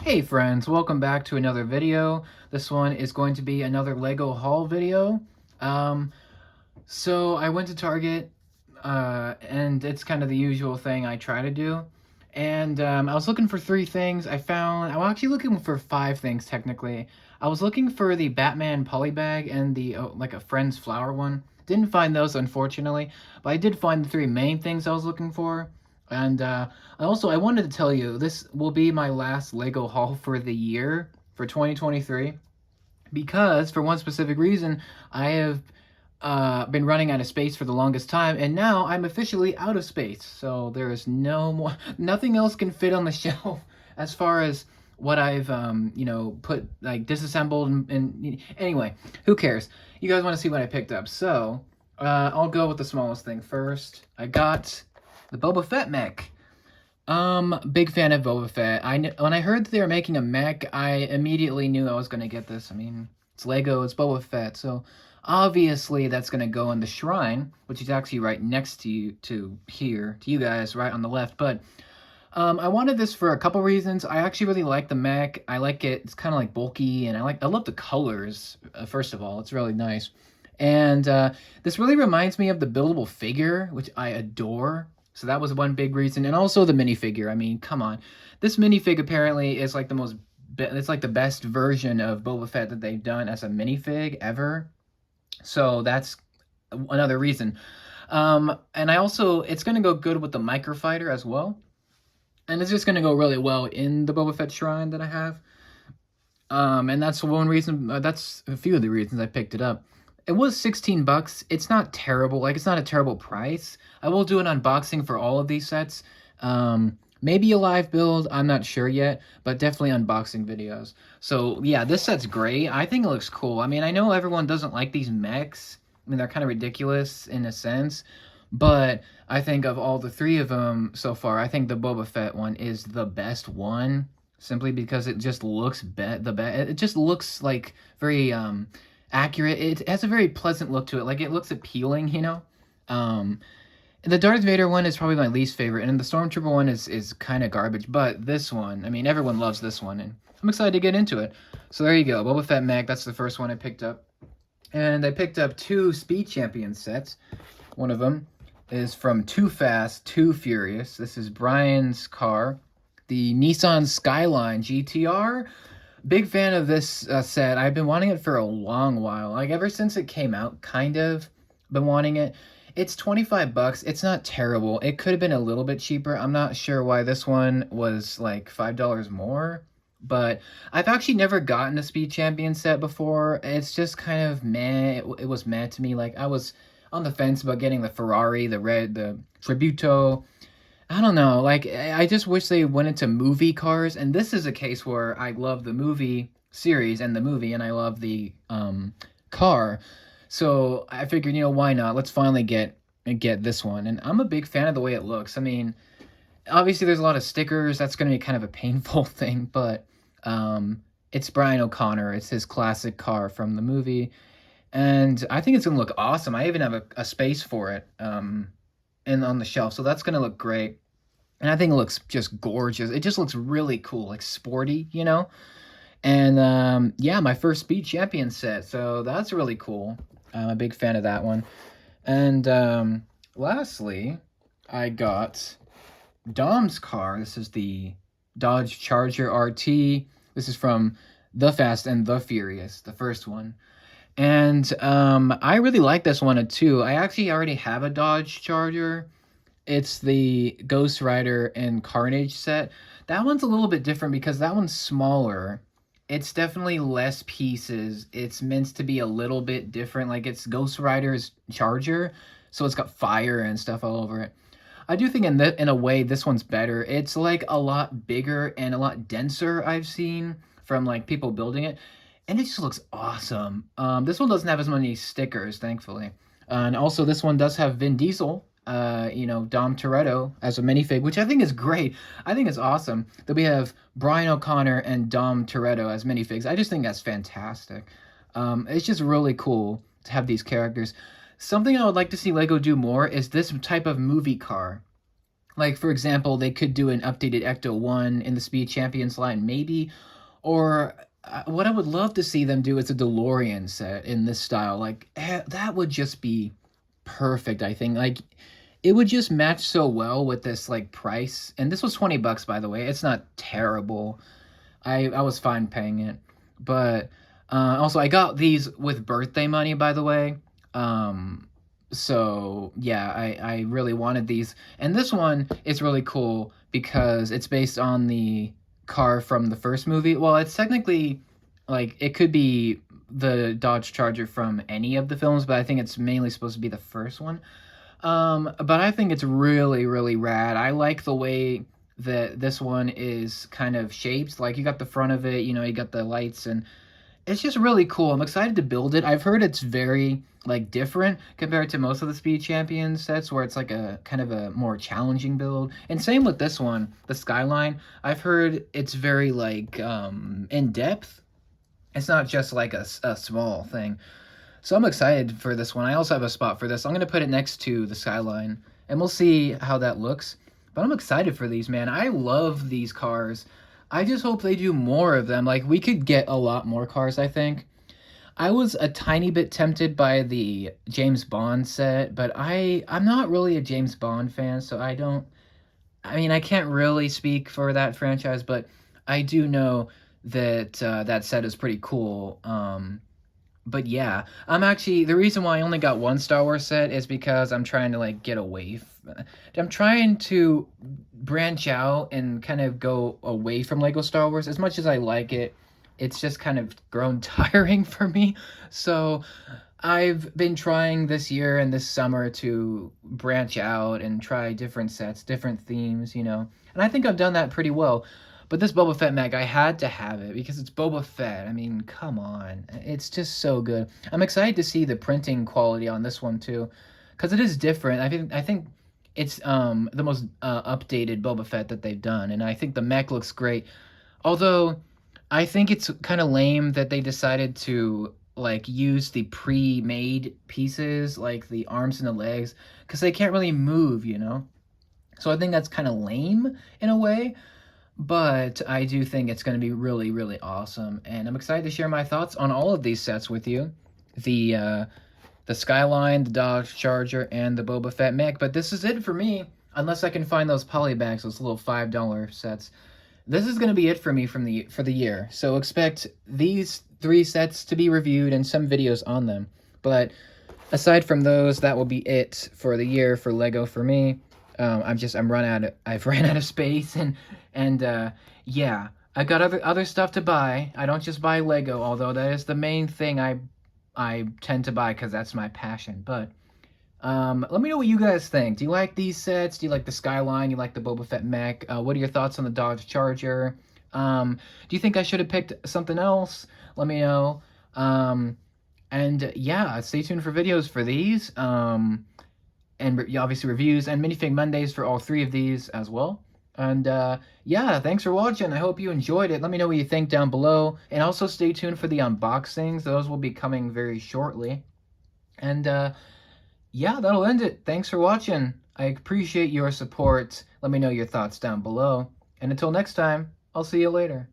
Hey friends, welcome back to another video. This one is going to be another Lego haul video. Um, so I went to Target, and it's kind of the usual thing I try to do. And I was looking for three things. I'm actually looking for five things technically. I was looking for the Batman polybag and the like a Friends flower one. Didn't find those unfortunately, but I did find the three main things I was looking for. And I wanted to tell you this will be my last Lego haul for the year for 2023 because for one specific reason I have been running out of space for the longest time, and now I'm officially out of space. So there is nothing else can fit on the shelf as far as what I've put like disassembled and anyway, who cares? You guys want to see what I picked up? So I'll go with the smallest thing first. I got the Boba Fett mech. Big fan of Boba Fett. When I heard that they were making a mech, I immediately knew I was gonna get this. I mean, it's Lego, it's Boba Fett, so obviously that's gonna go in the shrine, which is actually right next to you guys, right on the left. But I wanted this for a couple reasons. I actually really like the mech. I like it. It's kind of like bulky, and I love the colors. First of all, it's really nice, and this really reminds me of the buildable figure, which I adore. So that was one big reason, and also the minifigure. I mean, come on, this minifig apparently is like it's like the best version of Boba Fett that they've done as a minifig ever. So that's another reason. And it's gonna go good with the microfighter as well, and it's just gonna go really well in the Boba Fett shrine that I have. And that's one reason. That's a few of the reasons I picked it up. It was 16 bucks. It's not terrible. Like, it's not a terrible price. I will do an unboxing for all of these sets. Maybe a live build. I'm not sure yet, but definitely unboxing videos. So yeah, this set's great. I think it looks cool. I mean, I know everyone doesn't like these mechs. I mean, they're kind of ridiculous in a sense, but I think of all the three of them so far, I think the Boba Fett one is the best one, simply because it just looks it just looks like very accurate. It has a very pleasant look to it. Like, it looks appealing, you know. Um, the Darth Vader one is probably my least favorite, and the Stormtrooper one is kind of garbage. But this one, I mean, everyone loves this one, and I'm excited to get into it. So there you go, Boba Fett mech. That's the first one I picked up, and I picked up two Speed Champion sets. One of them is from Too Fast, Too Furious. This is Brian's car, the Nissan Skyline GTR. Big fan of this set. I've been wanting it for a long while. Like, ever since it came out, kind of been wanting it. It's 25 bucks. It's not terrible. It could have been a little bit cheaper. I'm not sure why this one was like $5 more. But I've actually never gotten a Speed Champion set before. It's just kind of meh. It was meh to me. Like, I was on the fence about getting the Ferrari, the Tributo. I don't know. Like, I just wish they went into movie cars. And this is a case where I love the movie series and the movie, and I love the car. So I figured, why not? Let's finally get this one. And I'm a big fan of the way it looks. I mean, obviously there's a lot of stickers. That's going to be kind of a painful thing, but it's Brian O'Connor. It's his classic car from the movie. And I think it's going to look awesome. I even have a space for it and on the shelf. So that's going to look great. And I think it looks just gorgeous. It just looks really cool, like sporty, you know? And yeah, my first Speed Champion set. So that's really cool. I'm a big fan of that one. And lastly, I got Dom's car. This is the Dodge Charger RT. This is from The Fast and the Furious, the first one. And I really like this one too. I actually already have a Dodge Charger. It's the Ghost Rider and Carnage set. That one's a little bit different because that one's smaller. It's definitely less pieces. It's meant to be a little bit different. Like, it's Ghost Rider's Charger, so it's got fire and stuff all over it. I do think in a way this one's better. It's like a lot bigger and a lot denser, I've seen from like people building it, and it just looks awesome. This one doesn't have as many stickers, thankfully. And also this one does have Vin Diesel, Dom Toretto as a minifig, which I think is great. I think it's awesome that we have Brian O'Connor and Dom Toretto as minifigs. I just think that's fantastic. It's just really cool to have these characters. Something I would like to see Lego do more is this type of movie car. Like, for example, they could do an updated Ecto 1 in the Speed Champions line, maybe. Or what I would love to see them do is a DeLorean set in this style. Like, that would just be perfect, I think. Like, it would just match so well with this, like, price. And this was 20 bucks, by the way. It's not terrible. I was fine paying it. But also, I got these with birthday money, by the way. So yeah, I really wanted these. And this one is really cool because it's based on the car from the first movie. Well, it's technically like it could be the Dodge Charger from any of the films, but I think it's mainly supposed to be the first one. But I think it's really, really rad. I like the way that this one is kind of shaped. Like you got the front of it, you know, you got the lights, and it's just really cool. I'm excited to build it. I've heard it's very like different compared to most of the Speed Champions sets where it's like a kind of a more challenging build. And same with this one, the Skyline. I've heard it's very like in depth. It's not just like a small thing. So I'm excited for this one. I also have a spot for this. I'm going to put it next to the Skyline and we'll see how that looks. But I'm excited for these, man. I love these cars. I just hope they do more of them. Like, we could get a lot more cars, I think. I was a tiny bit tempted by the James Bond set, but I'm not really a James Bond fan, so I mean, I can't really speak for that franchise, but I do know that that set is pretty cool. But yeah, the reason why I only got one Star Wars set is because I'm trying to like get away. I'm trying to branch out and kind of go away from Lego Star Wars. As much as I like it, it's just kind of grown tiring for me. So I've been trying this year and this summer to branch out and try different sets, different themes, you know. And I think I've done that pretty well. But this Boba Fett mag, I had to have it because it's Boba Fett. I mean, come on. It's just so good. I'm excited to see the printing quality on this one too, because it is different. I think it's the most updated Boba Fett that they've done, and I think the mech looks great. Although I think it's kind of lame that they decided to like use the pre-made pieces, like the arms and the legs, because they can't really move, you know. So I think that's kind of lame in a way. But I do think it's going to be really, really awesome, and I'm excited to share my thoughts on all of these sets with you. The Skyline, the Dodge Charger, and the Boba Fett mech. But this is it for me, unless I can find those polybags, those little $5 sets. This is going to be it for me for the year. So expect these 3 sets to be reviewed and some videos on them. But aside from those, that will be it for the year for Lego for me. I've ran out of space and yeah, I got other stuff to buy. I don't just buy Lego, although that is the main thing I tend to buy because that's my passion. But let me know what you guys think. Do you like these sets? Do you like the Skyline? You like the Boba Fett mech? What are your thoughts on the Dodge Charger? Do you think I should have picked something else? Let me know. And yeah, stay tuned for videos for these. And obviously reviews and Minifig Mondays for all 3 of these as well. And yeah, thanks for watching. I hope you enjoyed it. Let me know what you think down below. And also stay tuned for the unboxings. Those will be coming very shortly. And yeah, that'll end it. Thanks for watching. I appreciate your support. Let me know your thoughts down below. And until next time, I'll see you later.